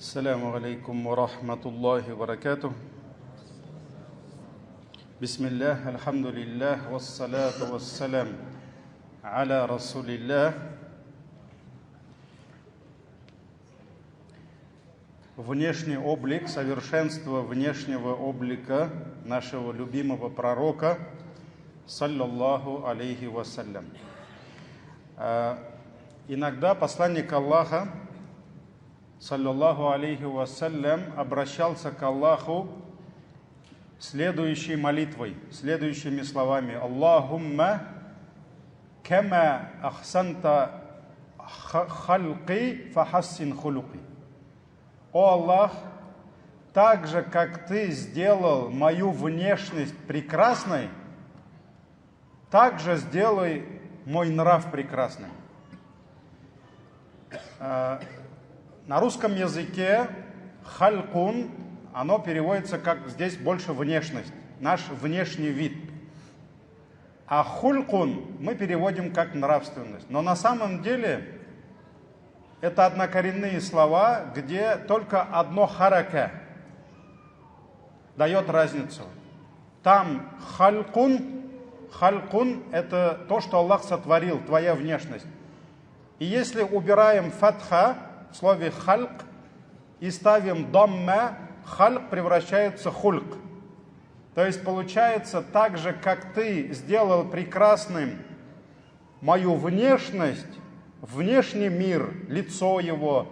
السلام عليكم ورحمة الله وبركاته. بسم الله الحمد لله والصلاة والسلام على رسول الله. Внешний облик, совершенство внешнего облика нашего любимого пророка, саллаллаху алейхи вассалям. Иногда посланник Аллаха, саллаллаху алейхи вассалям, обращался к Аллаху следующей молитвой, следующими словами: Аллахумма кама ахсанта халки фахассин хулуки. О Аллах, так же, как Ты сделал мою внешность прекрасной, так же сделай мой нрав прекрасным. На русском языке халькун, оно переводится как здесь больше внешность, наш внешний вид. А хулькун мы переводим как нравственность. Но на самом деле это однокоренные слова, где только одно харака дает разницу. Там халькун это то, что Аллах сотворил, твоя внешность. И если убираем фатха в слове хальк и ставим дамма, хальк превращается в хульк. То есть получается, так же, как ты сделал прекрасным мою внешность, внешний мир, лицо его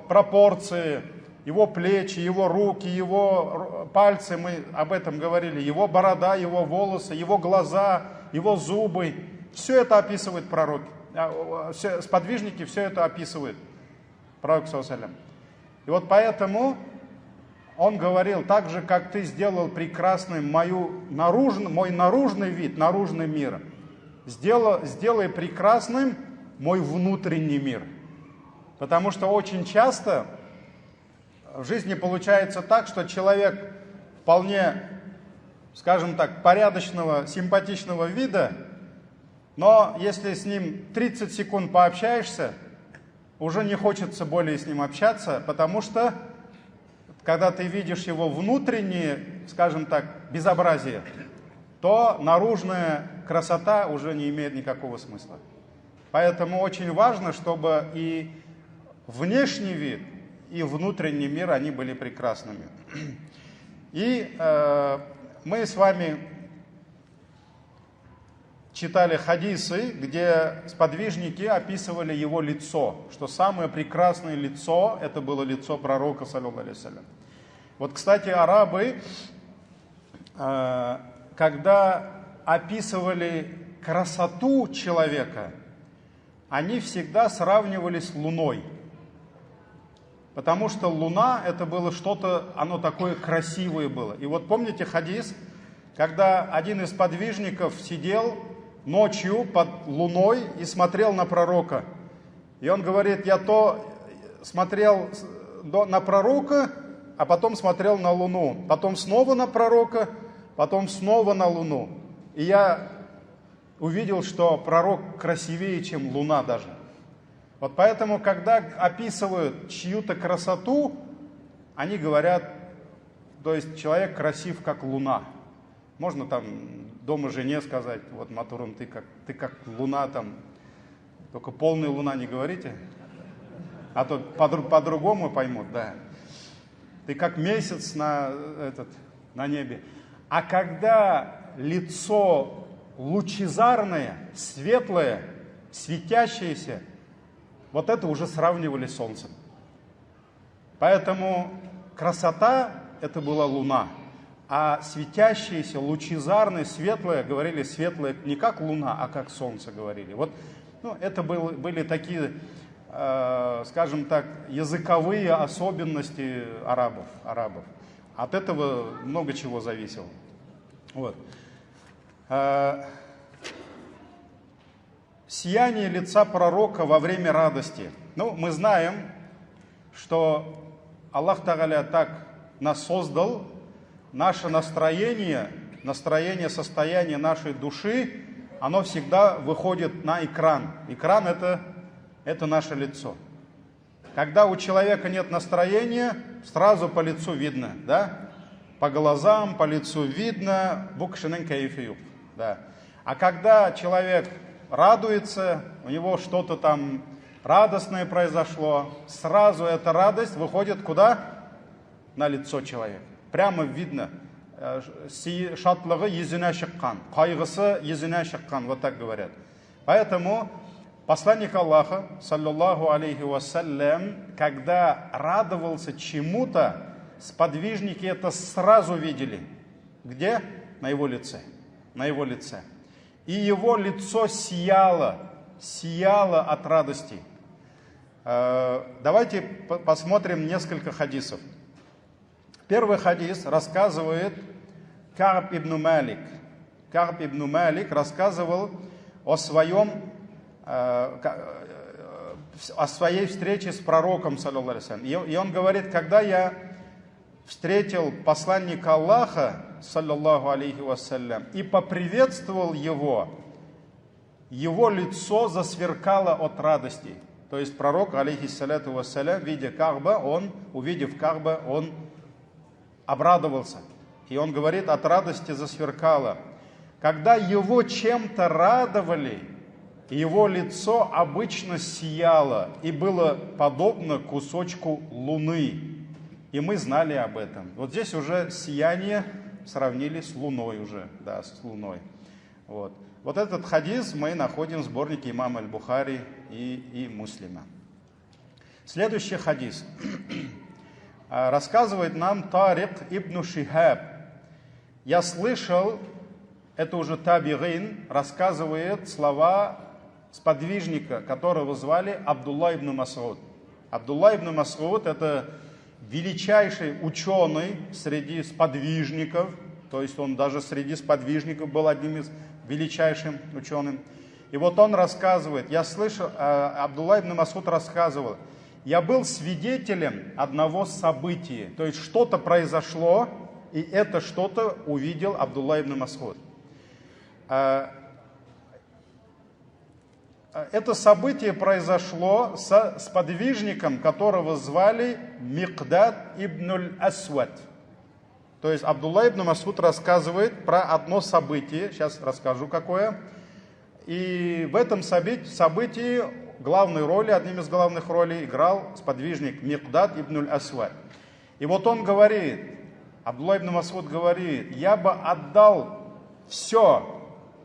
пропорции, его плечи, его руки, его пальцы, мы об этом говорили, его борода, его волосы, его глаза, его зубы. Все это описывает пророк. Сподвижники все это описывают. Пророк саллаллаху. И вот поэтому он говорил: так же, как ты сделал прекрасным мой наружный вид, наружный мир, сделай прекрасным мой внутренний мир. Потому что очень часто в жизни получается так, что человек вполне, скажем так, порядочного, симпатичного вида, но если с ним 30 секунд пообщаешься, уже не хочется более с ним общаться, потому что когда ты видишь его внутреннее, скажем так, безобразие, то наружная красота уже не имеет никакого смысла. Поэтому очень важно, чтобы и внешний вид, и внутренний мир, они были прекрасными. И мы с вами читали хадисы, где сподвижники описывали его лицо, что самое прекрасное лицо, это было лицо пророка, саллаллаху алейхи ва саллям. Вот, кстати, арабы, когда описывали красоту человека, они всегда сравнивали с луной. Потому что луна, это было что-то, оно такое красивое было. И вот помните хадис, когда один из подвижников сидел ночью под луной и смотрел на пророка. И он говорит: я то смотрел на пророка, а потом смотрел на луну. Потом снова на пророка, потом снова на луну. И я увидел, что пророк красивее, чем луна даже. Вот поэтому, когда описывают чью-то красоту, они говорят, то есть человек красив, как луна. Можно там дома жене сказать: вот, Матурум, ты как луна там, только полная луна не говорите, а то по-другому поймут, да. Ты как месяц на небе. А когда лицо лучезарное, светлое, светящееся, вот это уже сравнивали с солнцем. Поэтому красота — это была луна. А светящееся, лучезарное, светлое, говорили светлое не как луна, а как солнце говорили. Вот, это были такие, скажем так, языковые особенности арабов. От этого много чего зависело. Вот. Сияние лица пророка во время радости. Мы знаем, что Аллах Тааля так нас создал. Наше настроение, состояние нашей души, оно всегда выходит на экран. Экран — это наше лицо. Когда у человека нет настроения, сразу по лицу видно, да? По глазам, по лицу видно, букшинен кайфиюк, да. А когда человек радуется, у него что-то там радостное произошло, сразу эта радость выходит куда? На лицо человека. Прямо видно. Шатлығы езіне шыққан, қайғысы езіне шыққан, вот так говорят. Поэтому посланник Аллаха, саллаллаху алейхи вассалям, когда радовался чему-то, сподвижники это сразу видели. Где? На его лице. На его лице. И его лицо сияло от радости. Давайте посмотрим несколько хадисов. Первый хадис рассказывает Ка'б ибн Малик. Ка'б ибн Малик рассказывал о своей встрече с пророком, саллаллаху алейхи ва саллям. И он говорит, когда я встретил посланника Аллаха, саллаллаху алейхи ва саллям, и поприветствовал его лицо засверкало от радости. То есть пророк, алейхиссаляту вассалям, увидев Ка'ба, он обрадовался. И он говорит, от радости засверкало. Когда его чем-то радовали, его лицо обычно сияло и было подобно кусочку луны. И мы знали об этом. Вот здесь уже сияние сравнили с луной уже, да, с луной. Вот этот хадис мы находим в сборнике имама Аль-Бухари и Муслима. Следующий хадис рассказывает нам Тарик ибн Шихаб. Я слышал, это уже табигин, рассказывает слова сподвижника, которого звали Абдулла ибн Мас'уд. Абдулла ибн Мас'уд это величайший ученый среди сподвижников, то есть он даже среди сподвижников был одним из величайшим ученым. И вот он рассказывает, я слышал, Абдулла ибн Мас'уд рассказывал, я был свидетелем одного события, то есть что-то произошло, и это что-то увидел Абдулла ибн Мас'уд. Это событие произошло с сподвижником, которого звали Микдад ибн аль-Асвад. То есть Абдулла ибн Мас'уд рассказывает про одно событие, сейчас расскажу какое. И в этом событии одним из главных ролей играл сподвижник Микдад ибн аль-Асвад. И вот он говорит, Абдулла ибн Мас'уд говорит, я бы отдал все,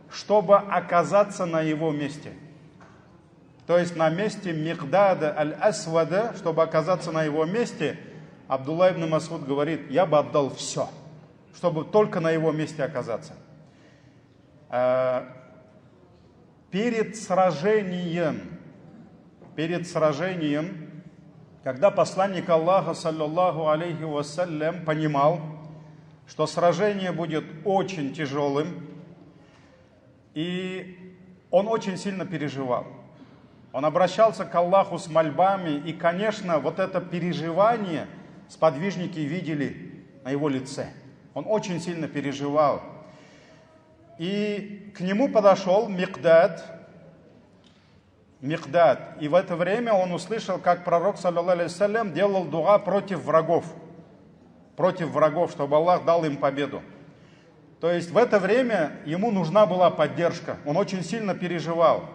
чтобы оказаться на его месте. То есть на месте Микдада аль-Асвада, чтобы оказаться на его месте, Абдулла ибн Мас'уд говорит, я бы отдал все, чтобы только на его месте оказаться. Перед сражением, когда посланник Аллаха, саллаллаху алейхи вассалям, понимал, что сражение будет очень тяжелым, и он очень сильно переживал. Он обращался к Аллаху с мольбами, и, конечно, вот это переживание сподвижники видели на его лице. Он очень сильно переживал. И к нему подошел Микдад. И в это время он услышал, как пророк, саллаллаху алейхи ва саллям, делал дуа против врагов, чтобы Аллах дал им победу. То есть в это время ему нужна была поддержка. Он очень сильно переживал.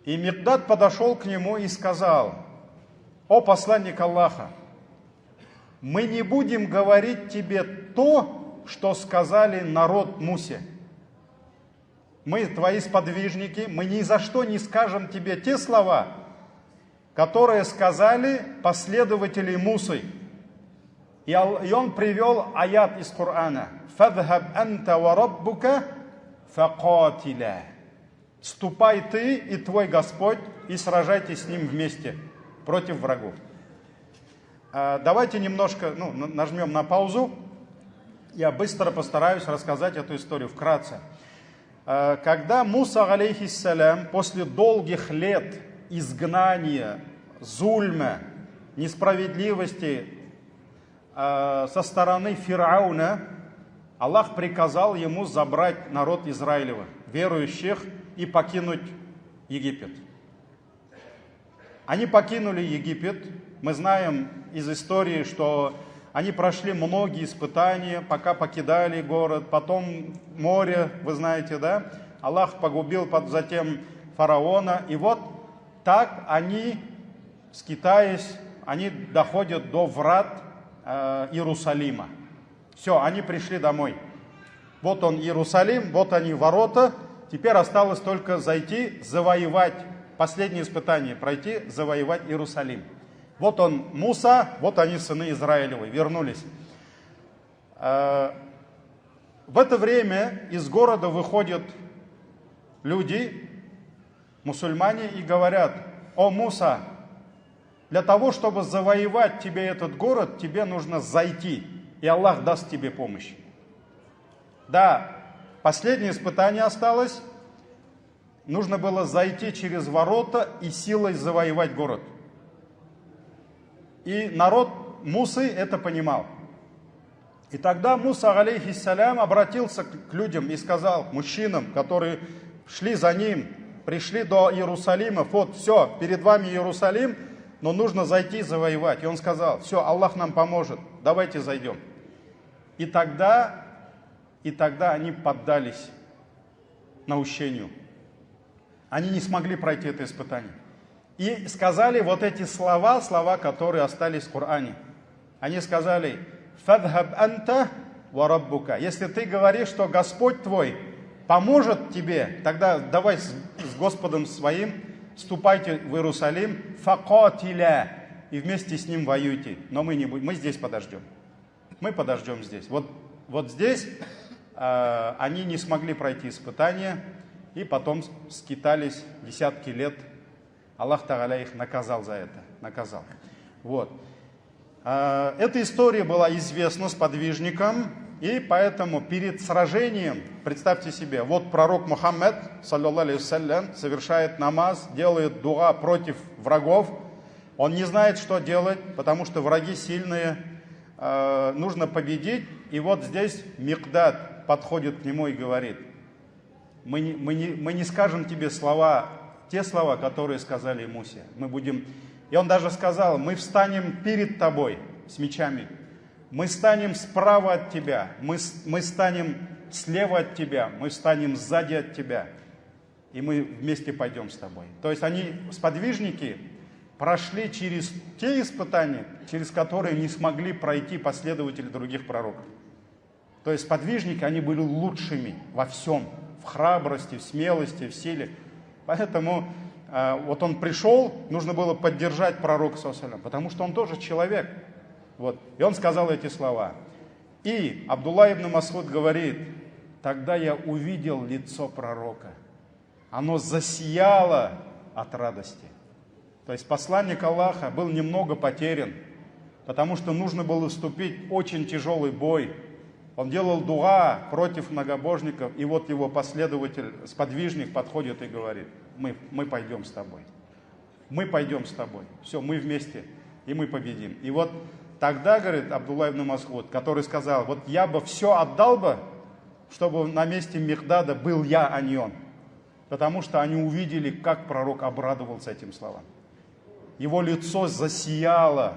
И Микдад подошел к нему и сказал, о посланник Аллаха, мы не будем говорить тебе то, что сказали народ Мусе. Мы твои сподвижники, мы ни за что не скажем тебе те слова, которые сказали последователи Мусы. И он привел аят из Корана. «Фадхаб анта ва раббука факатиля». Ступай ты и твой Господь и сражайтесь с ним вместе против врагов. Давайте немножко нажмем на паузу. Я быстро постараюсь рассказать эту историю вкратце. Когда Муса, алейхиссалям, после долгих лет изгнания, зульма, несправедливости со стороны Фирауна, Аллах приказал ему забрать народ Израилева, верующих, и покинуть Египет. Они покинули Египет. Мы знаем из истории, что они прошли многие испытания, пока покидали город. Потом море, вы знаете, да? Аллах погубил затем фараона. И вот так они, скитаясь, они доходят до врат Иерусалима. Все, они пришли домой. Вот он Иерусалим, вот они ворота. Теперь осталось только зайти, завоевать. Последнее испытание пройти, завоевать Иерусалим. Вот он Муса, вот они сыны Израилевы, вернулись. В это время из города выходят люди, мусульмане, и говорят: «О Муса, для того, чтобы завоевать тебе этот город, тебе нужно зайти, и Аллах даст тебе помощь». Да, последнее испытание осталось. Нужно было зайти через ворота и силой завоевать город. И народ Мусы это понимал. И тогда Муса, алейхиссалям, обратился к людям и сказал, мужчинам, которые шли за ним, пришли до Иерусалима: вот, все, перед вами Иерусалим, но нужно зайти и завоевать. И он сказал: все, Аллах нам поможет, давайте зайдем. И тогда они поддались наущению. Они не смогли пройти это испытание. И сказали вот эти слова, которые остались в Коране. Они сказали: «Фадхаб анта ва раббука». Если ты говоришь, что Господь твой поможет тебе, тогда давай с Господом своим вступайте в Иерусалим, факатиля, и вместе с ним воюйте. Но мы не будем, мы здесь подождем. Мы подождем здесь. Вот здесь они не смогли пройти испытание, и потом скитались десятки лет. Аллах Тааля их наказал за это. Наказал. Вот. Эта история была известна сподвижникам, и поэтому перед сражением, представьте себе, вот пророк Мухаммад, саллаллаху алейхи вассалям, совершает намаз, делает дуа против врагов. Он не знает, что делать, потому что враги сильные, нужно победить. И вот здесь Микдад подходит к нему и говорит: мы не скажем тебе те слова, которые сказали Мусе. И он даже сказал: мы встанем перед тобой с мечами, мы станем справа от тебя, мы станем слева от тебя, мы встанем сзади от тебя, и мы вместе пойдем с тобой. То есть сподвижники, прошли через те испытания, через которые не смогли пройти последователи других пророков. То есть сподвижники, они были лучшими во всем. В храбрости, в смелости, в силе. Поэтому вот он пришел, нужно было поддержать пророка, потому что он тоже человек. Вот. И он сказал эти слова. И Абдулла ибн Мас'уд говорит: тогда я увидел лицо пророка. Оно засияло от радости. То есть посланник Аллаха был немного потерян, потому что нужно было вступить в очень тяжелый бой. Он делал дуа против многобожников, и вот его последователь, сподвижник подходит и говорит: мы пойдем с тобой. Мы пойдем с тобой. Все, мы вместе, и мы победим. И вот тогда, говорит Абдулла ибн Мас'уд, который сказал: вот я бы все отдал бы, чтобы на месте Микдада был я, а не он. Потому что они увидели, как пророк обрадовался этим словам. Его лицо засияло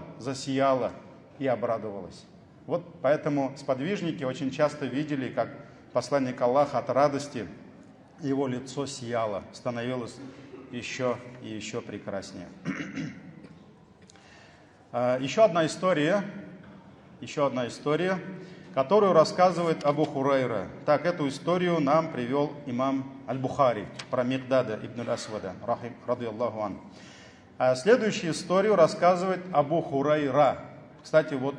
и обрадовалось. Вот поэтому сподвижники очень часто видели, как посланник Аллаха от радости, его лицо сияло, становилось еще и еще прекраснее. Еще одна история, которую рассказывает Абу Хурайра. Так, эту историю нам привел имам Аль-Бухари про Микдада ибн Асвада, радийаллаху ан. Следующую историю рассказывает Абу Хурайра. Кстати, вот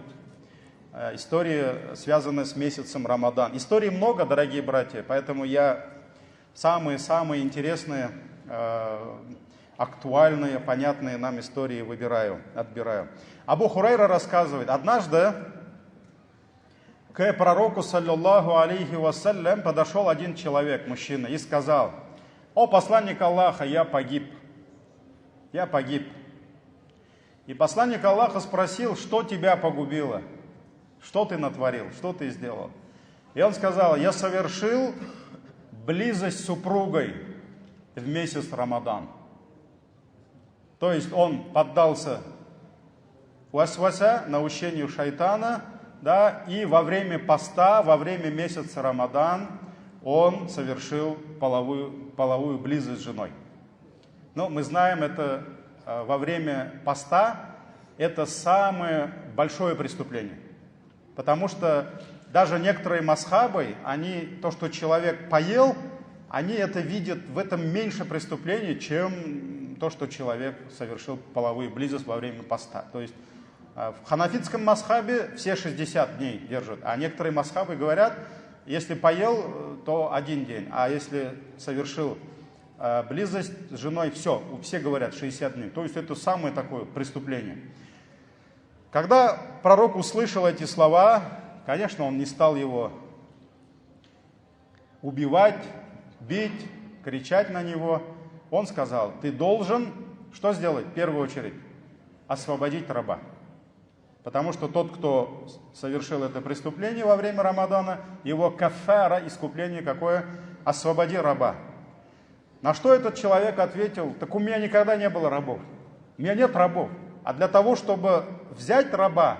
история связана с месяцем Рамадан. Историй много, дорогие братья, поэтому я самые интересные, актуальные, понятные нам истории отбираю. Абу Хурайра рассказывает: однажды к пророку, саллаллаху алейхи вассалям, подошел один человек, мужчина, и сказал: «О посланник Аллаха, я погиб. И посланник Аллаха спросил: что тебя погубило? Что ты натворил? Что ты сделал? И он сказал: я совершил близость с супругой в месяц Рамадан. То есть он поддался васваса, наущению шайтана, да, и во время поста, во время месяца Рамадан он совершил половую близость с женой. Но мы знаем, это во время поста это самое большое преступление. Потому что даже некоторые масхабы, они, то, что человек поел, они это видят в этом меньше преступлений, чем то, что человек совершил половую близость во время поста. То есть в ханафитском масхабе все 60 дней держат, а некоторые масхабы говорят, если поел, то 1 день, а если совершил близость с женой, все говорят 60 дней. То есть это самое такое преступление. Когда пророк услышал эти слова, конечно, он не стал его убивать, бить, кричать на него. Он сказал: ты должен что сделать? В первую очередь освободить раба. Потому что тот, кто совершил это преступление во время Рамадана, его кафара, искупление какое? Освободи раба. На что этот человек ответил: так у меня никогда не было рабов. У меня нет рабов. А для того, чтобы взять раба,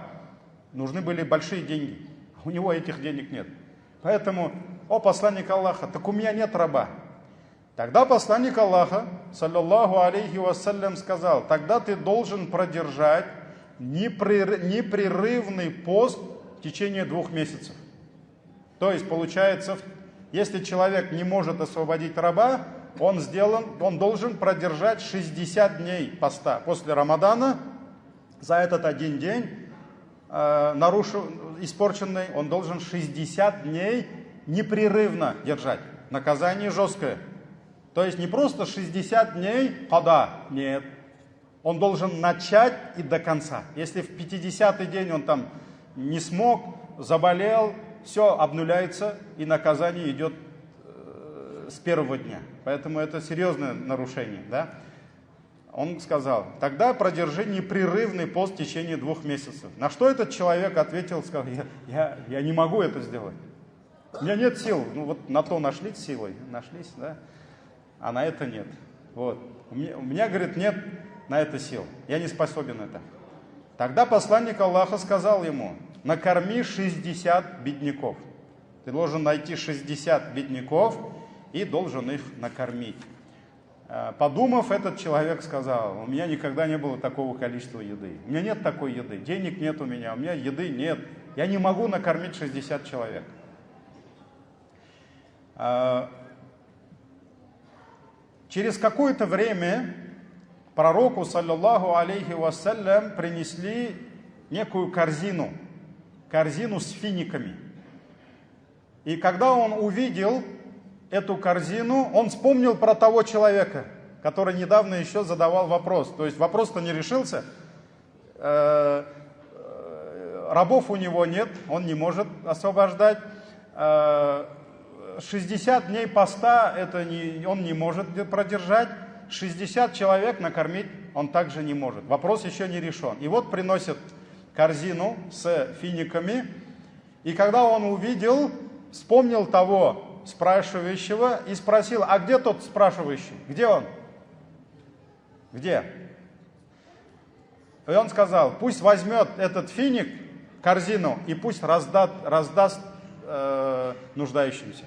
нужны были большие деньги. У него этих денег нет. Поэтому, о посланник Аллаха, так у меня нет раба. Тогда посланник Аллаха, саллаллаху алейхи вассалям, сказал: тогда ты должен продержать непрерывный пост в течение 2 месяцев. То есть, получается, если человек не может освободить раба, он должен продержать 60 дней поста. После Рамадана за этот 1 день испорченный, он должен 60 дней непрерывно держать. Наказание жесткое. То есть не просто 60 дней када, нет. Он должен начать и до конца. Если в 50-й день он там не смог, заболел, все обнуляется, и наказание идет с 1-го дня. Поэтому это серьезное нарушение. Да? Он сказал: тогда продержи непрерывный пост в течение 2 месяцев. На что этот человек ответил, сказал: я не могу это сделать. У меня нет сил. Ну вот на то нашлись силой, нашлись, да? А на это нет. Вот. У меня, говорит, нет на это сил. Я не способен это. Тогда посланник Аллаха сказал ему: накорми 60 бедняков. Ты должен найти 60 бедняков и должен их накормить. Подумав, этот человек сказал: у меня никогда не было такого количества еды. У меня нет такой еды, денег нет у меня еды нет. Я не могу накормить 60 человек. Через какое-то время пророку, саллаллаху алейхи вассалям, принесли некую корзину с финиками. И когда он увидел эту корзину, он вспомнил про того человека, который недавно еще задавал вопрос. То есть вопрос-то не решился, рабов у него нет, он не может освобождать. 60 дней поста он не может продержать, 60 человек накормить он также не может. Вопрос еще не решен. И вот приносят корзину с финиками, и когда он увидел, вспомнил того спрашивающего и спросил: а где тот спрашивающий? Где он? Где? И он сказал: пусть возьмет этот финик, корзину, и пусть раздаст нуждающимся.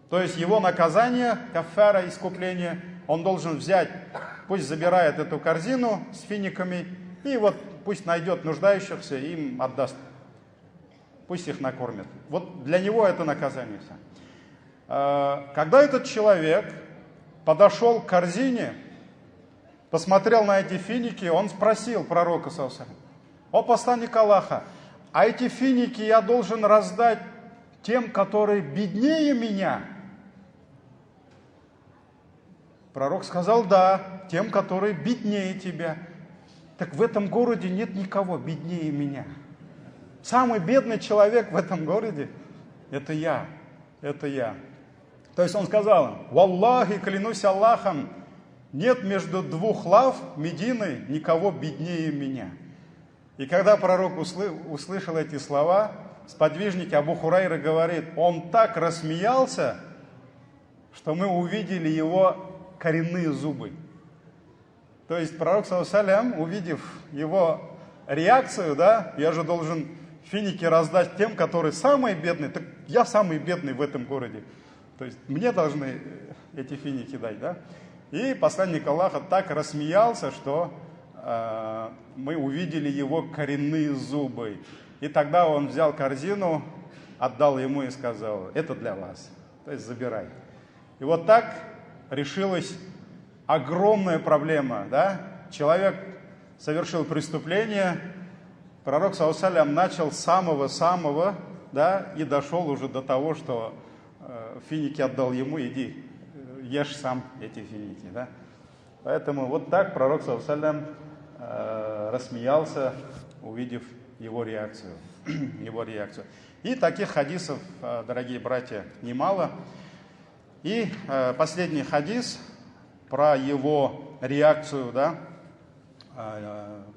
То есть его наказание, кафара, искупление, он должен взять, пусть забирает эту корзину с финиками, и вот пусть найдет нуждающихся и им отдаст. Пусть их накормит. Вот для него это наказание. Когда этот человек подошел к корзине, посмотрел на эти финики, он спросил пророка: о посланник Аллаха, а эти финики я должен раздать тем, которые беднее меня? Пророк сказал: да, тем, которые беднее тебя. Так в этом городе нет никого беднее меня. Самый бедный человек в этом городе — это я. То есть он сказал им: валлахи, клянусь Аллахом, нет между 2 лав Медины никого беднее меня. И когда пророк услышал эти слова, сподвижник Абу Хурайра говорит, он так рассмеялся, что мы увидели его коренные зубы. То есть пророк, саллаллаху, увидев его реакцию, да, я же должен финики раздать тем, которые самые бедные, так я самый бедный в этом городе. То есть мне должны эти финики дать, да. И посланник Аллаха так рассмеялся, что мы увидели его коренные зубы. И тогда он взял корзину, отдал ему и сказал: это для вас, то есть забирай. И вот так решилась огромная проблема, да? Человек совершил преступление, пророк, саллаллаху, начал с самого-самого, да, и дошел уже до того, что финики отдал ему: иди, ешь сам эти финики, да? Поэтому вот так пророк, саллаллаху, рассмеялся, увидев его реакцию. И таких хадисов, дорогие братья, немало. И последний хадис про его реакцию, да,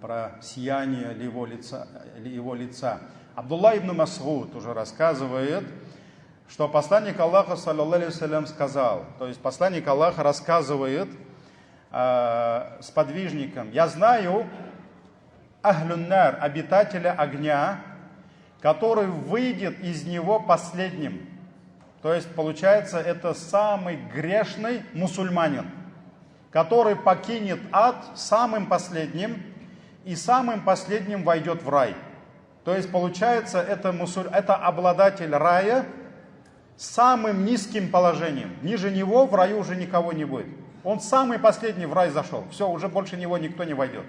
про сияние его лица. Абдулла ибн Мас'уд уже рассказывает, что посланник Аллаха, саллаллаху алейхи вассалям, сказал, то есть посланник Аллаха рассказывает сподвижникам: я знаю ахлюннар, обитателя огня, который выйдет из него последним. То есть, получается, это самый грешный мусульманин, который покинет ад самым последним, и самым последним войдет в рай. То есть, получается, это обладатель рая с самым низким положением. Ниже него в раю уже никого не будет. Он самый последний в рай зашел. Все, уже больше него никто не войдет.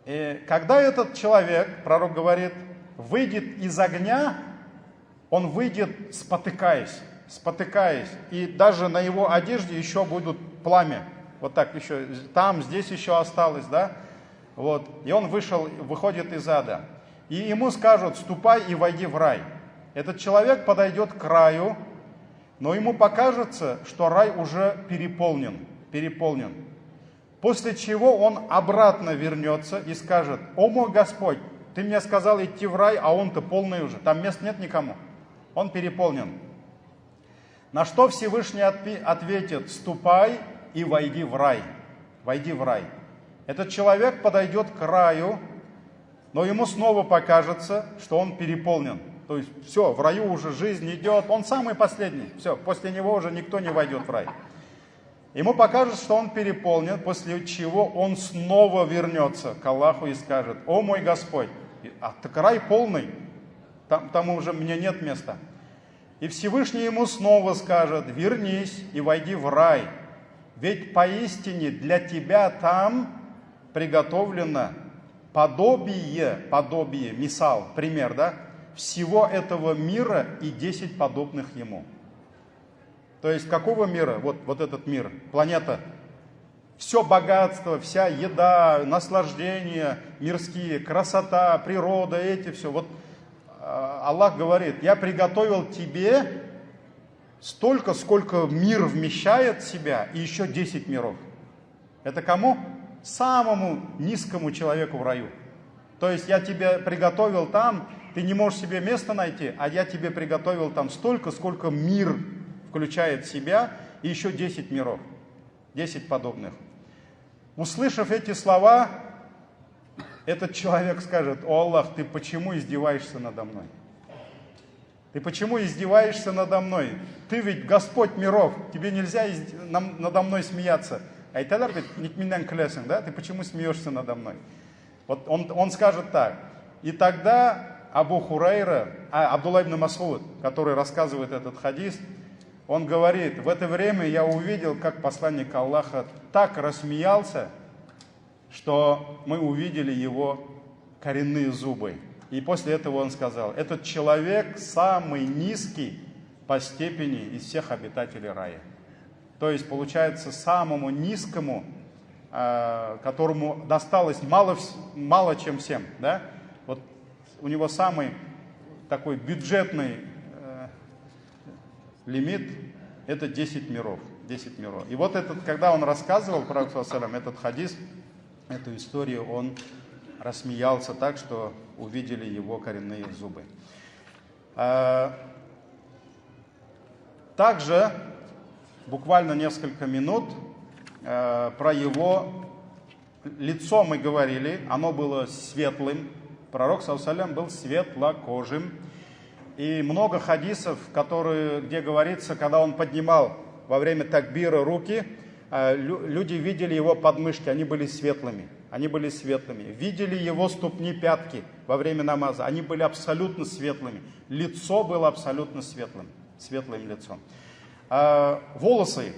И когда этот человек, пророк говорит, выйдет из огня, он выйдет спотыкаясь. И даже на его одежде еще будут пламя. Вот так еще, там, здесь еще осталось, да? Вот. И он выходит из ада. И ему скажут: ступай и войди в рай. Этот человек подойдет к раю, но ему покажется, что рай уже переполнен. После чего он обратно вернется и скажет: о мой Господь, ты мне сказал идти в рай, а он-то полный уже, там мест нет никому, он переполнен. На что Всевышний ответит: ступай и войди в рай. Этот человек подойдет к раю, но ему снова покажется, что он переполнен. То есть все, в раю уже жизнь идет, он самый последний, все, после него уже никто не войдет в рай. Ему покажется, что он переполнен, после чего он снова вернется к Аллаху и скажет: о мой Господь, так рай полный, там уже мне нет места. И Всевышний ему снова скажет: вернись и войди в рай, ведь поистине для тебя там приготовлено подобие, мисал, пример, да, всего этого мира и 10 подобных ему. То есть какого мира? Вот этот мир, планета. Все богатство, вся еда, наслаждения мирские, красота, природа, все. Вот Аллах говорит: я приготовил тебе столько, сколько мир вмещает в себя, и еще 10 миров. Это кому? Самому низкому человеку в раю. То есть я тебе приготовил там, ты не можешь себе место найти, а я тебе приготовил там столько, сколько мир включает в себя, и еще 10 миров, 10 подобных. Услышав эти слова, этот человек скажет: о Аллах, ты почему издеваешься надо мной? Ты почему издеваешься надо мной? Ты ведь Господь миров, тебе нельзя надо мной смеяться. Айталар говорит: ник миннан клясың, да? Ты почему смеешься надо мной? Вот он скажет так. И тогда Абдулла ибн Мас'уд, который рассказывает этот хадис, он говорит: в это время я увидел, как посланник Аллаха так рассмеялся, что мы увидели его коренные зубы. И после этого он сказал: этот человек самый низкий по степени из всех обитателей рая. То есть, получается, самому низкому, которому досталось мало чем всем. Да? Вот у него самый такой бюджетный лимит – это 10 миров. 10 миров. И вот когда он рассказывал про этот хадис, эту историю, он рассмеялся так, что увидели его коренные зубы. Также, буквально несколько минут, про его лицо, мы говорили, оно было светлым. Пророк, саллаллаху алейхи ва саллям, был светлокожим. И много хадисов, где говорится, когда он поднимал во время такбира руки, люди видели его подмышки, они были светлыми. Они были светлыми. Видели его ступни, пятки во время намаза. Они были абсолютно светлыми. Лицо было абсолютно светлым. Светлым лицом. Волосы.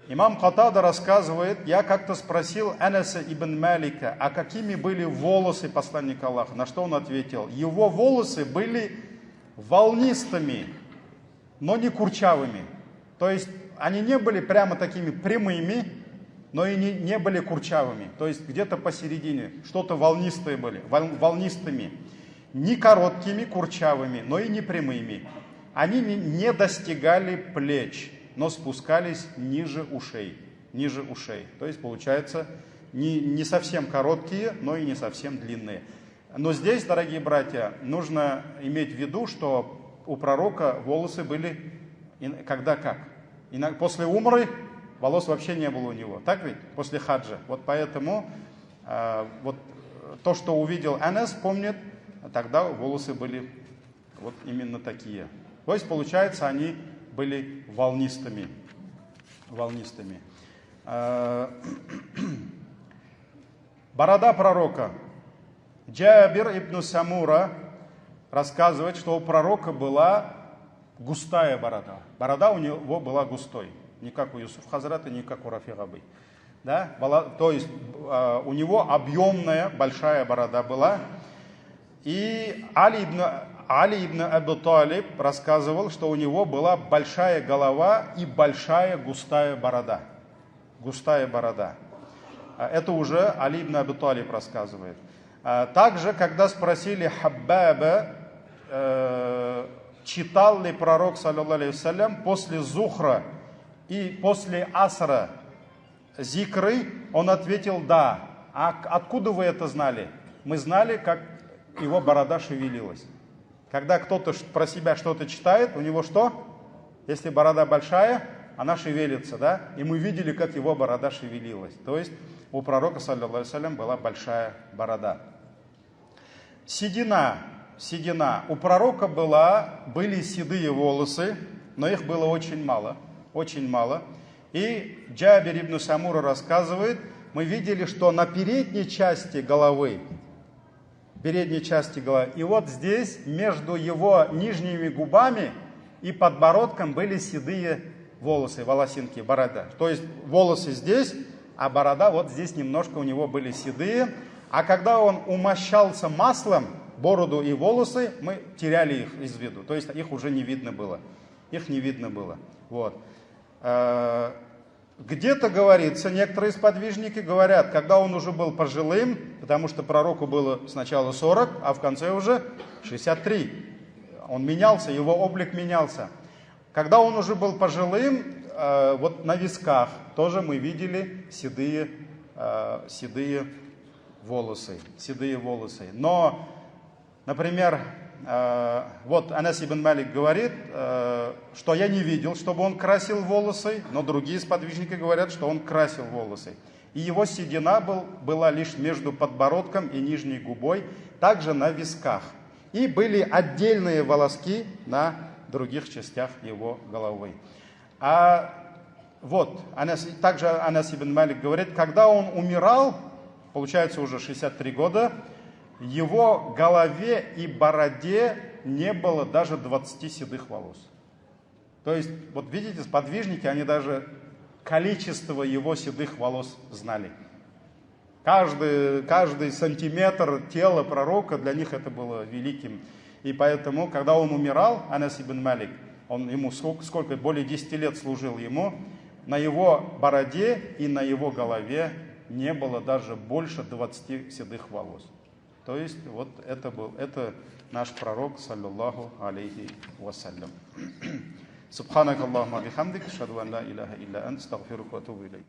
Имам Катада рассказывает, я как-то спросил Анаса ибн Малика, а какими были волосы посланника Аллаха? На что он ответил? Его волосы были волнистыми, но не курчавыми. То есть они не были прямо такими прямыми, но и не были курчавыми. То есть где-то посередине, что-то волнистые были, волнистыми. Не короткими, курчавыми, но и не прямыми. Они не достигали плеч, но спускались ниже ушей. Ниже ушей. То есть получается не совсем короткие, но и не совсем длинные. Но здесь, дорогие братья, нужно иметь в виду, что у пророка волосы были когда как. После умры волос вообще не было у него. Так ведь? После хаджа. Вот поэтому вот то, что увидел Анас, помнит, тогда волосы были вот именно такие. То есть, получается, они были волнистыми. Волнистыми. Борода пророка. Джабир ибн Самура рассказывает, что у пророка была густая борода. Борода у него была густой. Не как у Юсуф Хазрата, не как у Рафи Габы. Да? То есть у него объемная, большая борода была. И Али ибн Абу Талиб рассказывал, что у него была большая голова и большая густая борода. Густая борода. Это уже Али ибн Абу Талиб рассказывает. Также, когда спросили Хаббаба, читал ли пророк, саллаллаху алейхи ва саллям, после Зухра и после Асра зикры, он ответил да. А откуда вы это знали? Мы знали, как его борода шевелилась. Когда кто-то про себя что-то читает, у него что? Если борода большая, она шевелится, да? И мы видели, как его борода шевелилась. То есть у пророка, саллаллаху алейхи ва саллям, была большая борода. Седина. У пророка были седые волосы, но их было очень мало. Очень мало. И Джабир ибн Самура рассказывает, мы видели, что на передней части головы, и вот здесь между его нижними губами и подбородком были седые волосы, волосинки, борода. То есть волосы здесь, а борода вот здесь немножко у него были седые. А когда он умощался маслом, бороду и волосы, мы теряли их из виду. То есть их уже не видно было. Вот. Где-то говорится, некоторые сподвижники говорят, когда он уже был пожилым, потому что пророку было сначала 40, а в конце уже 63. Он менялся, его облик менялся. Когда он уже был пожилым, вот на висках тоже мы видели седые волосы. Но, например, вот Анас ибн Малик говорит, что я не видел, чтобы он красил волосы, но другие сподвижники говорят, что он красил волосы. И его седина была лишь между подбородком и нижней губой, также на висках. И были отдельные волоски на других частях его головы. Также Анас ибн Малик говорит, когда он умирал, получается уже 63 года, его голове и бороде не было даже 20 седых волос. То есть, вот видите, сподвижники, они даже количество его седых волос знали. Каждый сантиметр тела пророка для них это было великим. И поэтому, когда он умирал, Анас ибн Малик, ему сколько, более 10 лет служил ему, на его бороде и на его голове не было даже больше 20 седых волос. То есть вот это наш пророк, саллаллаху алейхи вассалям. Субханак Аллахума бихамдик, ашхаду ан ла илляха илля ант, астагфирука ва атубу илейк.